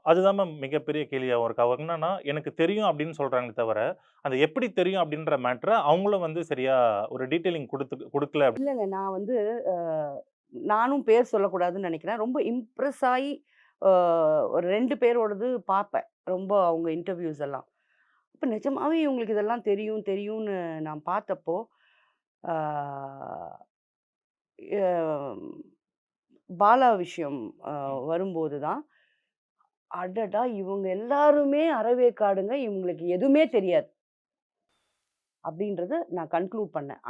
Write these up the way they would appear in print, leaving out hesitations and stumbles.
அதுதான் மேம் மிகப்பெரிய கேள்வியாவும் இருக்கு. அவங்க என்னன்னா, எனக்கு தெரியும் அப்படின்னு சொல்றாங்களே தவிர, அது எப்படி தெரியும் அப்படின்ற மேட்டர அவங்களும் வந்து சரியா ஒரு டீட்டெயிலிங் குடுக்கல. இல்லங்க. நான் வந்து அ நானும் பேர் சொல்லக்கூடாதுன்னு நெனைக்கிறேன். ரொம்ப இம்ப்ரெஸ் ஆயி அ ஒரு 2 பேரோடது பாப்பேன். ரொம்ப அவங்க இன்டர்வியூஸ் எல்லாம். அப்ப நிஜமாவே இவங்களுக்கு இதெல்லாம் தெரியும், தெரியும்னு நான் பார்த்தப்போ, ஆ எ பாலா விஷயம் அ ம். வரும்போது தான், அடடா! இவங்க எல்லாருமே அரைவேக்காடுங்க. இவங்களுக்கு எதுவுமே தெரியாது. அப்படின்றத நான் கன்க்ளூட் பண்ணேன்.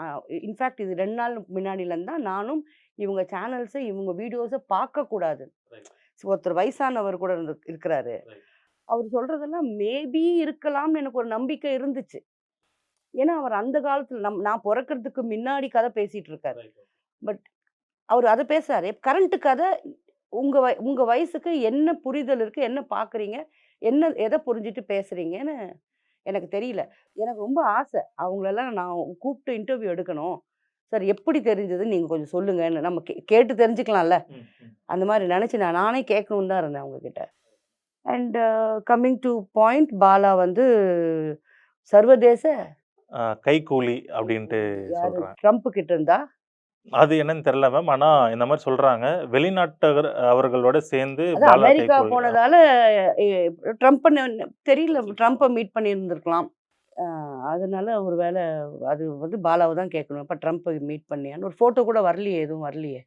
இன்ஃபாக்ட் இது 2 நாள் முன்னாடிலருந்து தான் நானும் இவங்க சேனல்ஸ, இவங்க வீடியோஸ பார்க்கக்கூடாது. ரைட், ஒருத்தர் வயசானவர் கூட இருக்கிறாரு. ரைட், அவரு சொல்றதெல்லாம் மேபி இருக்கலாம்னு எனக்கு ஒரு நம்பிக்கை இருந்துச்சு. ஏன்னா, அவர் அந்த காலத்துல நான் பொறக்கறதுக்கு முன்னாடி கதை பேசிட்டு இருக்காரு. ரைட். பட் அவரு அத பேசுறாரு. கரண்ட் கதை உங்க வயசுக்கு என்ன புரிதல் இருக்கு? என்ன பார்க்குறீங்க? எத புரிஞ்சுட்டு பேசுறீங்கன்னு எனக்கு தெரியல. எனக்கு ரொம்ப ஆசை. அவங்களெல்லாம் நான் கூப்ட்டு இன்டர்வியூ எடுக்கணும். சார் எப்படி தெரிஞ்சதுன்னு நீங்க கொஞ்சம் சொல்லுங்கன்னு. நம்ம கேட்டு தெரிஞ்சுக்கலாம்ல. ம், ம். அந்த மாரி நெனச்சு நானே கேட்கணும்னு தான் இருந்தேன் அவங்க கிட்ட. And coming to point Bala வந்து சர்வதேச கைக்கூலி அப்படின்ட்டு யாரு சொல்றாங்க. ட்ரம்ப் கிட்ட இருந்தா? அது என்னன்னு தெரியல மேம். ஆனா இந்த மாரி சொல்றாங்க. வெளிநாட்டவர் அவர்களோட சேர்ந்து அதான் பாலா அமெரிக்கா கைக்கூலி போனதால எ ட்ரம்ப்ன்னு தெரியல. ட்ரம்ப்ப மீட் பண்ணியிருந்திருக்கலாம். அ அதனால ஒரு வேள அது வந்து பாலாவ தான் கேட்கணும். அப்ப ட்ரம்ப்ப மீட் பண்ணியான்னு ஒரு ஃபோட்டோ கூட வரலையே! எதுவும் வரலையே!